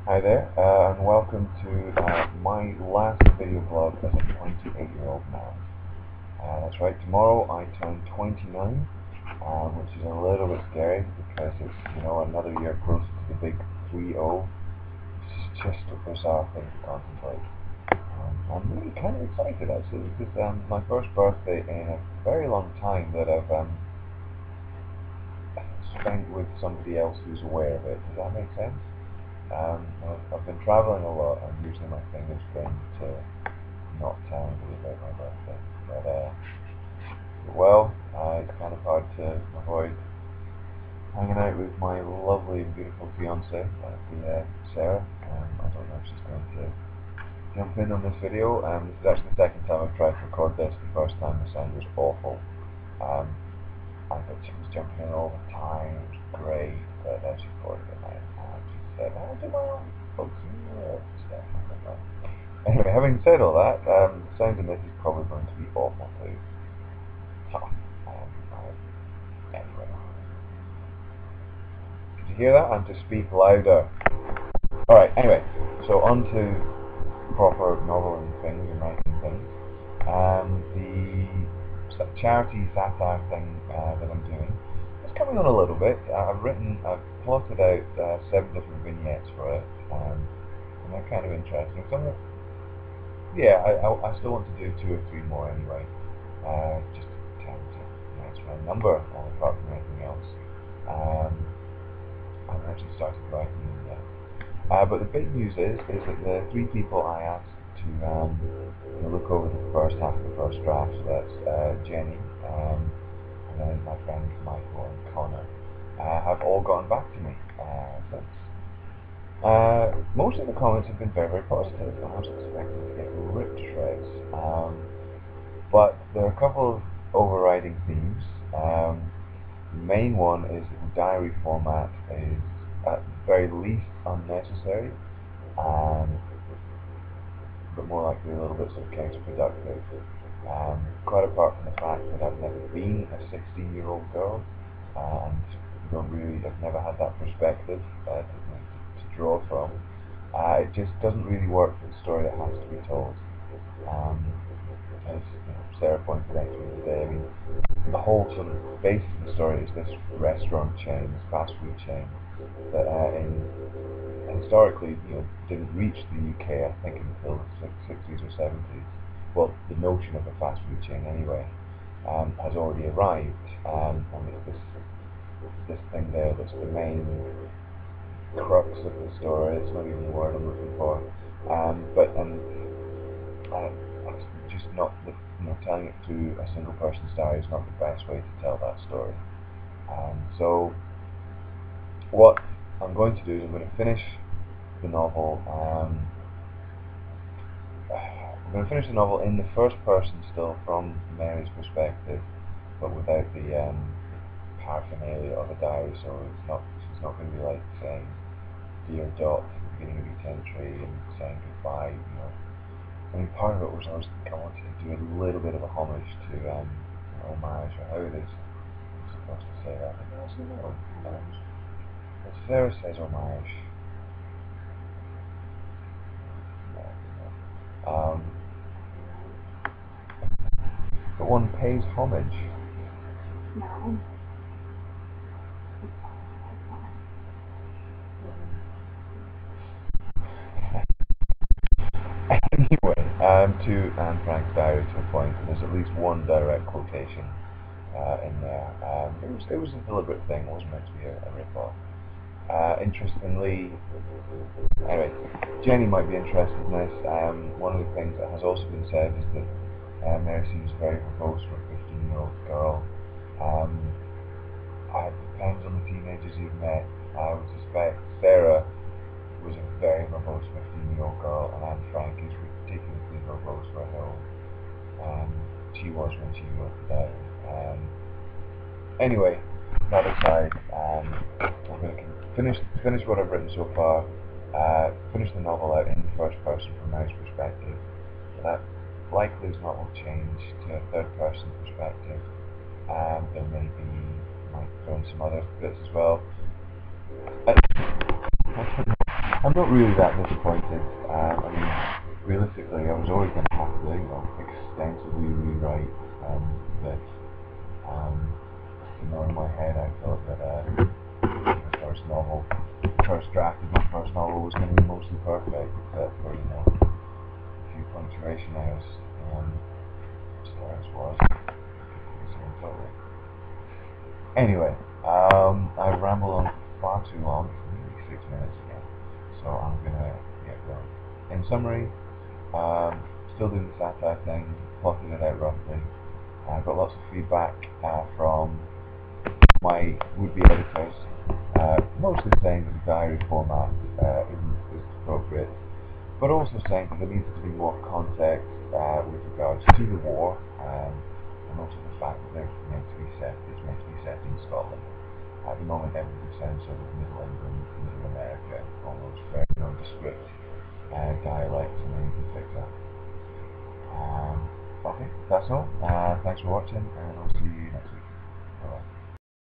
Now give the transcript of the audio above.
Hi there, and welcome to my last video vlog as a 28-year-old man. That's right, tomorrow I turn 29, which is a little bit scary because it's, another year closer to the big 3-0. It's just a bizarre thing to contemplate. I'm really kind of excited actually, because my first birthday in a very long time that I've spent with somebody else who's aware of it. Does that make sense? I've been travelling a lot, and usually my thing has been to not tell anybody about my birthday. But it's kind of hard to avoid hanging out with my lovely and beautiful fiancée, Sarah. I don't know if she's going to jump in on this video. This is actually the second time I've tried to record this. The first time the sound was awful. I thought she was jumping in all the time. It was great, but then she recorded it and she said, "I'll do my own folks stuff." Anyway, having said all that, the sound in this is probably going to be awful too. So, anyway. Did you hear that? I'm to speak louder. Alright, anyway, so on to proper novel and things and writing things. The charity satire thing that I'm doing is coming on a little bit. I've plotted out 7 different vignettes for it, and they're kind of interesting. I still want to do 2 or 3 more anyway, just to tend to nice round number, apart from anything else. I haven't actually started writing them yet. But the big news is that the 3 people I asked to look over the first half of the first draft, so that's Jenny, and then my friends Michael and Connor, have all gotten back to me since. Most of the comments have been very, very positive. I was expecting to get ripped to shreds, but there are a couple of overriding themes. The main one is that the diary format is at the very least unnecessary, but more likely a little bit sort of counterproductive. Quite apart from the fact that I've never been a 16-year-old girl, and I've never had that perspective to draw from. It just doesn't really work for the story that has to be told. As Sarah pointed out to me today, the whole sort of basis of the story is this restaurant chain, this fast food chain, that historically, didn't reach the UK, I think, until the 60s or 70s. Well, the notion of a fast food chain, anyway, has already arrived, and it's this thing there that's the main crux of the story. It's not even the word I'm looking for, it's just not telling it through a single person's diary is not the best way to tell that story. So what I'm going to do is I'm going to finish the novel. I'm going to finish the novel in the first person still, from Mary's perspective, but without the paraphernalia of a diary. So she's not going to be like saying "Dear Dot" at the beginning of each entry and saying goodbye. Part of it was I wanted to do a little bit of a homage to homage, or how it is I'm supposed to say that. I don't actually know. But Sarah says homage. But one pays homage. No. Anyway, to Anne Frank's diary to a point, and there's at least one direct quotation in there. It was a deliberate thing. It wasn't meant to be a rip-off. Interestingly, anyway, Jenny might be interested in this. One of the things that has also been said is that Mary seems very verbose for a 15-year-old girl. It depends on the teenagers you've met. I would suspect Sarah was a very verbose 15-year-old girl, and Anne Frank is ridiculously verbose for her own. She was when she wrote the diary. Anyway, that aside, I'm going to finish what I've written so far, finish the novel out in the first person from Mary's perspective. That likely is not will change to a third person perspective. There might throw in some other bits as well. I'm not really that disappointed. I mean, realistically, I was always going to have to, extensively rewrite this. In my head, I thought that first draft of my first novel was going to be mostly perfect, except for a few punctuation errors. As was. Anyway, I rambled on far too long, maybe 6 minutes again, so I'm gonna get going. In summary, still doing the satire thing, plotting it out roughly. I got lots of feedback from my would-be editors, mostly saying that the diary format isn't appropriate, but also saying that there needs to be more context with regards to the war, and also the fact that it's meant to be set in Scotland. At the moment, everything sounds sort of Middle England, Middle America, almost very nondescript dialects, and I need to fix that. Okay, that's all. Thanks for watching, and I'll see you next week. Bye-bye.